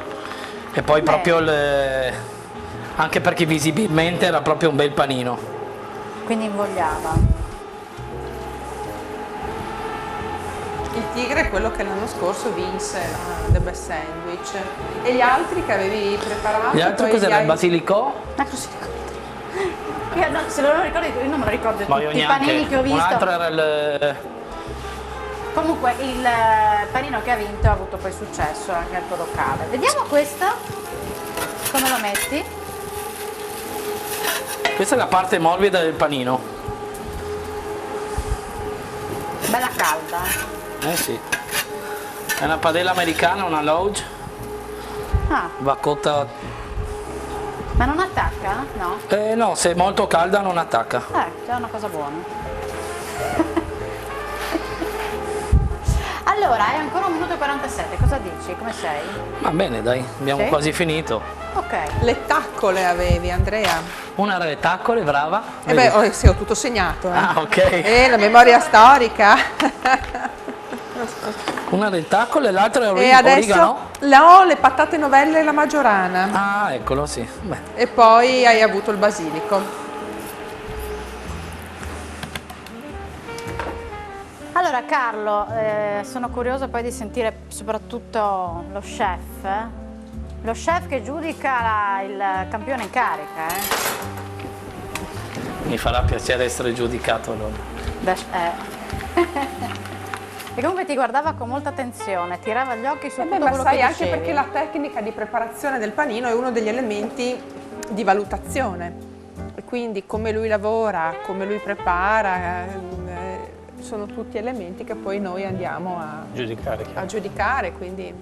e poi Bene. proprio anche perché visibilmente era proprio un bel panino. Quindi invogliava. Il Tigre è quello che l'anno scorso vinse la The Best Sandwich. E gli altri che avevi preparato? Gli altri poi cos'era? li Il hai- basilicò? Ma cosa io no, se lo ricordi, io non me lo ricordo Ma io tutti i neanche. panini che ho Un visto. altro era il... Comunque il panino che ha vinto ha avuto poi successo anche al tuo locale. Vediamo questo, come lo metti? Questa è la parte morbida del panino. Bella calda. Eh sì. È una padella americana, una Lodge. Ah, Va cotta. ma non attacca? No? No, se è molto calda non attacca. Già è una cosa buona. Allora, hai ancora 1 minuto e 47, cosa dici? Come sei? Va bene, dai, abbiamo Sì? quasi finito. Ok. Le taccole avevi, Andrea? Una era le taccole, brava. Eh beh, sì, ho tutto segnato. Ah, ok. La memoria storica. Una del taccole e l'altra è E adesso origano. ho le patate novelle e la maggiorana. Ah, eccolo, sì. Beh. E poi hai avuto il basilico. Allora Carlo, sono curiosa poi di sentire soprattutto lo chef. Lo chef che giudica il campione in carica. Mi farà piacere essere giudicato allora. E comunque ti guardava con molta attenzione, tirava gli occhi su tutto Ma quello sai che anche dicevi. perché la tecnica di preparazione del panino è uno degli elementi di valutazione. E quindi come lui lavora, come lui prepara, sono tutti elementi che poi noi andiamo a giudicare, quindi...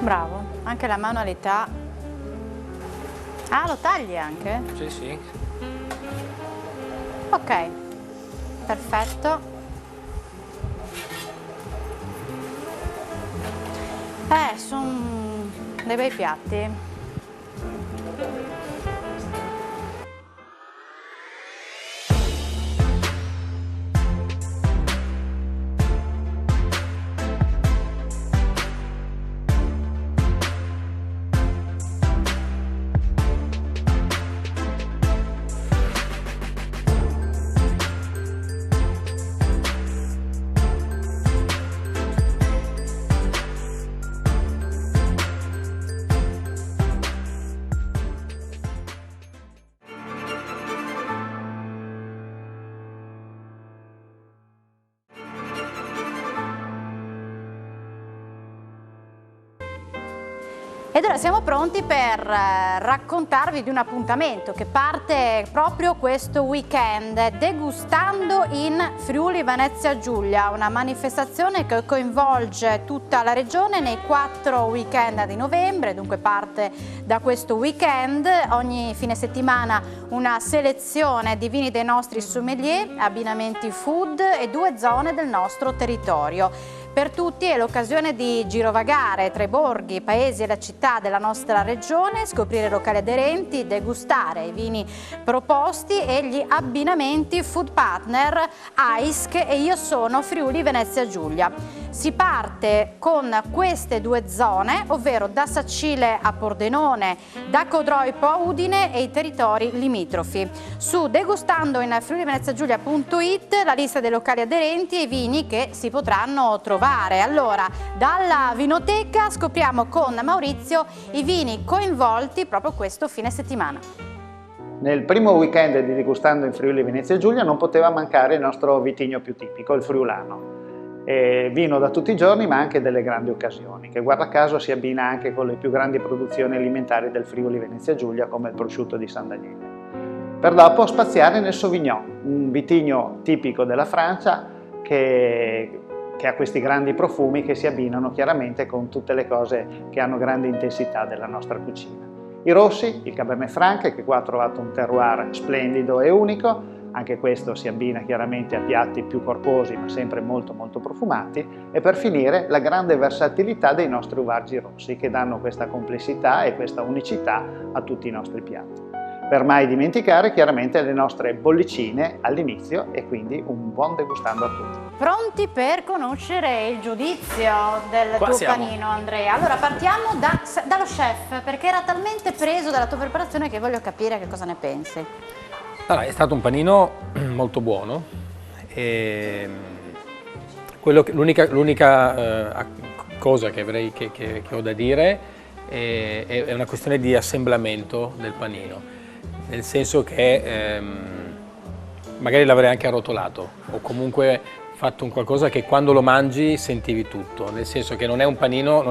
Bravo, anche la manualità. Ah, lo tagli anche? Sì, sì. Ok, perfetto. Sono dei bei piatti. Ed ora siamo pronti per raccontarvi di un appuntamento che parte proprio questo weekend, Degustando in Friuli Venezia Giulia, una manifestazione che coinvolge tutta la regione nei 4 weekend di novembre, dunque parte da questo weekend, ogni fine settimana una selezione di vini dei nostri sommelier, abbinamenti food e 2 zone del nostro territorio. Per tutti è l'occasione di girovagare tra i borghi, i paesi e la città della nostra regione, scoprire locali aderenti, degustare i vini proposti e gli abbinamenti food partner AISC e Io Sono Friuli Venezia Giulia. Si parte con queste 2 zone, ovvero da Sacile a Pordenone, da Codroipo a Udine e i territori limitrofi. Su degustandoinfriuliveneziagiulia.it la lista dei locali aderenti e i vini che si potranno trovare. Allora, dalla vinoteca scopriamo con Maurizio i vini coinvolti proprio questo fine settimana. Nel primo weekend di Degustando in Friuli Venezia Giulia non poteva mancare il nostro vitigno più tipico, il friulano. Vino da tutti i giorni ma anche delle grandi occasioni, che guarda caso si abbina anche con le più grandi produzioni alimentari del Friuli Venezia Giulia come il prosciutto di San Daniele. Per dopo spaziare nel Sauvignon, un vitigno tipico della Francia che ha questi grandi profumi che si abbinano chiaramente con tutte le cose che hanno grande intensità della nostra cucina. I rossi, il Cabernet Franc, che qua ha trovato un terroir splendido e unico, anche questo si abbina chiaramente a piatti più corposi ma sempre molto profumati, e per finire la grande versatilità dei nostri uvargi rossi che danno questa complessità e questa unicità a tutti i nostri piatti. Per mai dimenticare chiaramente le nostre bollicine all'inizio e quindi un buon degustando a tutti. Pronti per conoscere il giudizio del Qua tuo siamo. panino, Andrea? Allora partiamo dallo chef, perché era talmente preso dalla tua preparazione che voglio capire che cosa ne pensi. Allora, è stato un panino molto buono. L'unica cosa che ho da dire è una questione di assemblamento del panino, nel senso che magari l'avrei anche arrotolato o comunque fatto un qualcosa che quando lo mangi sentivi tutto, nel senso che non è stato un panino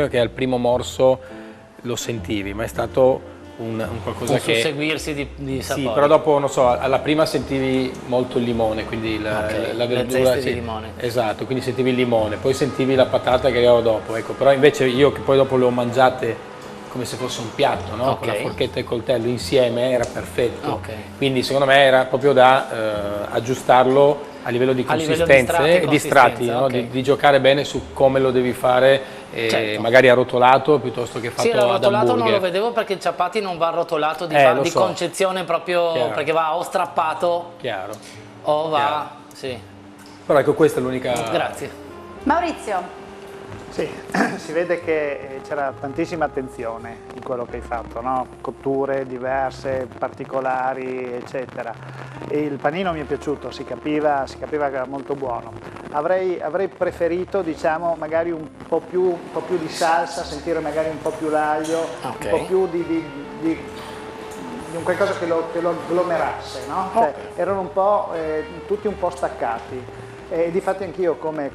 che al primo morso lo sentivi, ma è stato qualcosa Un che... susseguirsi di sapori. Sì, però dopo, non so, alla prima sentivi molto il limone, quindi la le verdura... zeste di limone. Esatto, quindi sentivi il limone, poi sentivi la patata che arrivava dopo, ecco. Però invece io che poi dopo le ho mangiate come se fosse un piatto, no? Con la forchetta e il coltello insieme era perfetto. Quindi secondo me era proprio da aggiustarlo a livello di consistenze e di strati, no? Di giocare bene su come lo devi fare, magari arrotolato piuttosto che fatto ad hamburger. Arrotolato non lo vedevo perché il ciapati non va arrotolato di concezione proprio, perché va o strappato o va... Sì. Però ecco, questa è l'unica... Grazie. Maurizio. Sì, si vede che c'era tantissima attenzione in quello che hai fatto, no? Cotture diverse, particolari, eccetera. E il panino mi è piaciuto, si capiva che era molto buono. Avrei preferito, diciamo, magari un po' più di salsa, sentire magari un po' più l'aglio, un po' più di un qualcosa che lo agglomerasse, no? Cioè, erano un po' tutti un po' staccati. E difatti anch'io come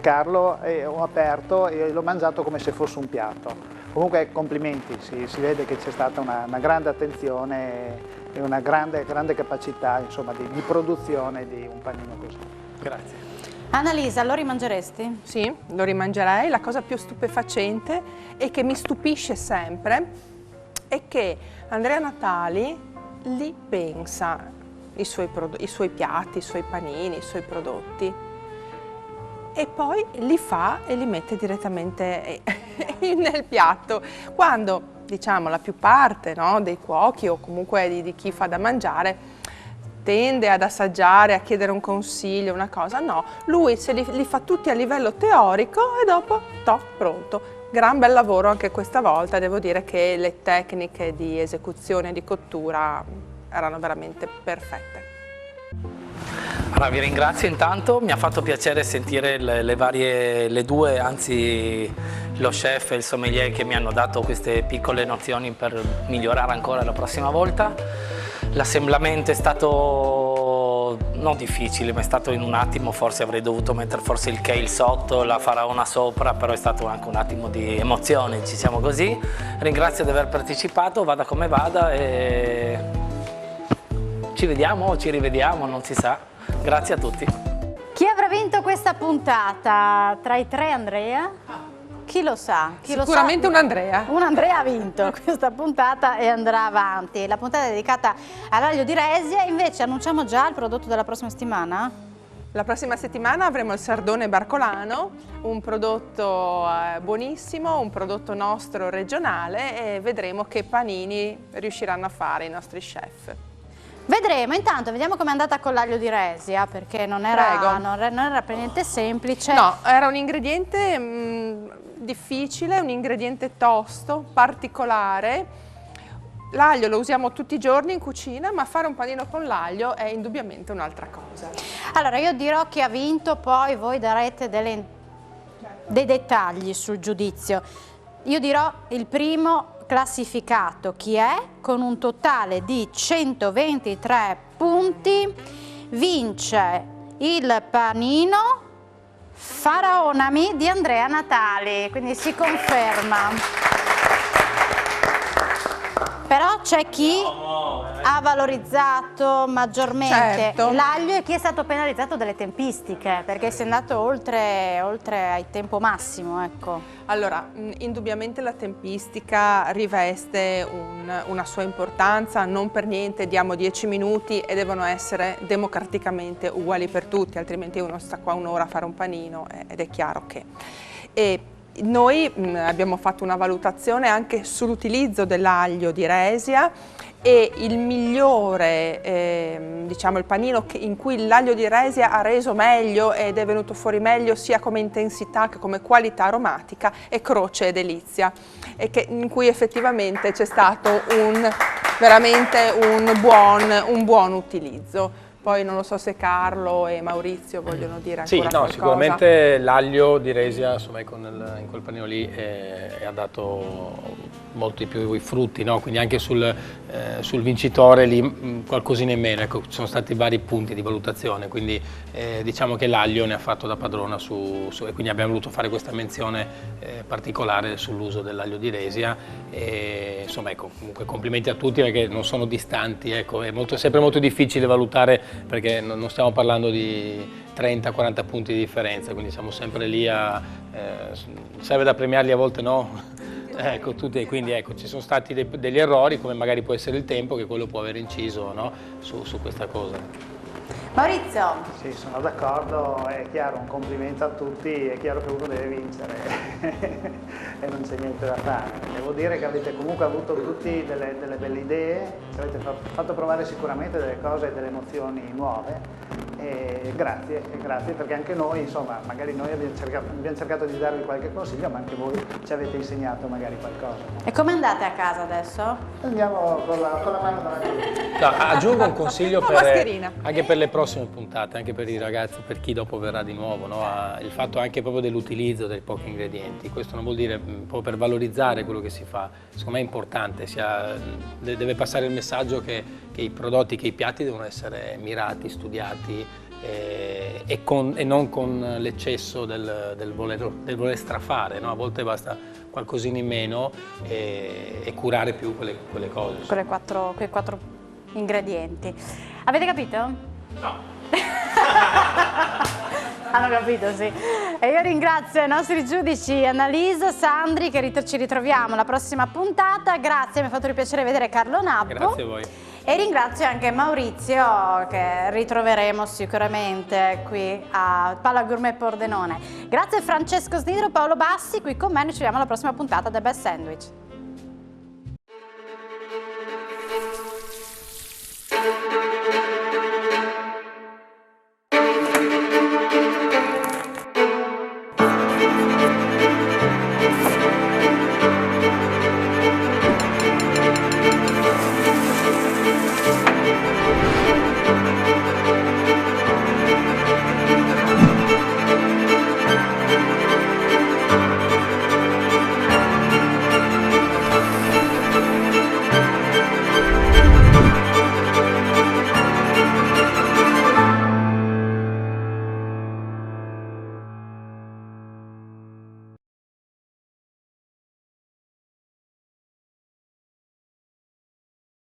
Carlo ho aperto e l'ho mangiato come se fosse un piatto. Comunque complimenti, si vede che c'è stata una grande attenzione e una grande capacità, insomma, di produzione di un panino così. Grazie. Annalisa, lo rimangeresti? Sì, lo rimangerei. La cosa più stupefacente e che mi stupisce sempre è che Andrea Natali li pensa, i suoi piatti, i suoi panini, i suoi prodotti, e poi li fa e li mette direttamente nel piatto, quando, diciamo, la più parte, no, dei cuochi o comunque di chi fa da mangiare tende ad assaggiare, a chiedere un consiglio, una cosa. No, lui se li fa tutti a livello teorico e dopo, pronto. Gran bel lavoro anche questa volta, devo dire che le tecniche di esecuzione e di cottura erano veramente perfette. Allora, vi ringrazio intanto, mi ha fatto piacere sentire le due, anzi lo chef e il sommelier che mi hanno dato queste piccole nozioni per migliorare ancora la prossima volta. L'assemblamento è stato non difficile, ma è stato in un attimo, forse avrei dovuto mettere forse il kale sotto, la faraona sopra, però è stato anche un attimo di emozione, diciamo così. Ringrazio di aver partecipato, vada come vada e ci vediamo o ci rivediamo, non si sa. Grazie a tutti. Chi avrà vinto questa puntata? Tra i tre Andrea? Chi lo sa? Sicuramente un Andrea. Un Andrea ha vinto questa puntata e andrà avanti. La puntata è dedicata all'aglio di Resia, invece annunciamo già il prodotto della prossima settimana? La prossima settimana avremo il sardone barcolano, un prodotto buonissimo, un prodotto nostro regionale, e vedremo che panini riusciranno a fare i nostri chef. Vedremo, intanto vediamo com'è andata con l'aglio di Resia, perché non era per niente semplice. No, era un ingrediente difficile, un ingrediente tosto, particolare. L'aglio lo usiamo tutti i giorni in cucina, ma fare un panino con l'aglio è indubbiamente un'altra cosa. Allora, io dirò chi ha vinto, poi voi darete dei dettagli sul giudizio. Io dirò il primo classificato chi è, con un totale di 123 punti, vince il panino Faraonami di Andrea Natali, quindi si conferma. Però c'è chi ha valorizzato maggiormente l'aglio e chi è stato penalizzato dalle tempistiche, perché si è andato oltre al tempo massimo, ecco. Allora, indubbiamente la tempistica riveste una sua importanza, non per niente diamo 10 minuti e devono essere democraticamente uguali per tutti, altrimenti uno sta qua un'ora a fare un panino ed è chiaro che... Noi abbiamo fatto una valutazione anche sull'utilizzo dell'aglio di Resia e il migliore, diciamo il panino in cui l'aglio di Resia ha reso meglio ed è venuto fuori meglio sia come intensità che come qualità aromatica è Croce e Delizia, in cui effettivamente c'è stato veramente un buon utilizzo. Poi non lo so se Carlo e Maurizio vogliono dire ancora qualcosa. Sicuramente l'aglio di Resia, insomma, in quel panino lì ha dato molti più i frutti, no? Quindi anche sul vincitore lì qualcosina in meno, ecco, ci sono stati vari punti di valutazione, quindi diciamo che l'aglio ne ha fatto da padrona e quindi abbiamo voluto fare questa menzione particolare sull'uso dell'aglio di Resia e insomma ecco, comunque complimenti a tutti perché non sono distanti, ecco, è sempre molto difficile valutare perché non stiamo parlando di 30-40 punti di differenza, quindi siamo sempre lì serve da premiarli a volte no? Ecco, quindi ecco, ci sono stati degli errori come magari può essere il tempo che quello può aver inciso no? su questa cosa. Maurizio. Sì, sono d'accordo, è chiaro, un complimento a tutti, è chiaro che uno deve vincere e non c'è niente da fare. Devo dire che avete comunque avuto tutti delle belle idee, ci avete fatto provare sicuramente delle cose e delle emozioni nuove e grazie perché anche noi, insomma, magari noi abbiamo cercato di darvi qualche consiglio, ma anche voi ci avete insegnato magari qualcosa. E come andate a casa adesso? Andiamo con la mano davanti. No, aggiungo un consiglio anche per le prossime puntate, anche per i ragazzi, per chi dopo verrà di nuovo, no? Il fatto anche proprio dell'utilizzo dei pochi ingredienti. Questo non vuol dire proprio per valorizzare quello che si fa, secondo me è importante, deve passare il messaggio che i prodotti, che i piatti devono essere mirati, studiati e non con l'eccesso del voler strafare, no? A volte basta qualcosina in meno e curare più quelle cose. Quei quattro ingredienti. Avete capito? No. Hanno capito, sì. E io ringrazio i nostri giudici Annalisa, Sandri, che ci ritroviamo alla prossima puntata. Grazie, mi ha fatto piacere vedere Carlo Nappo. Grazie a voi. E ringrazio anche Maurizio, che ritroveremo sicuramente qui a Pala Gourmet Pordenone. Grazie a Francesco Snidro, Paolo Bassi, qui con me. Noi ci vediamo alla prossima puntata del Best Sandwich.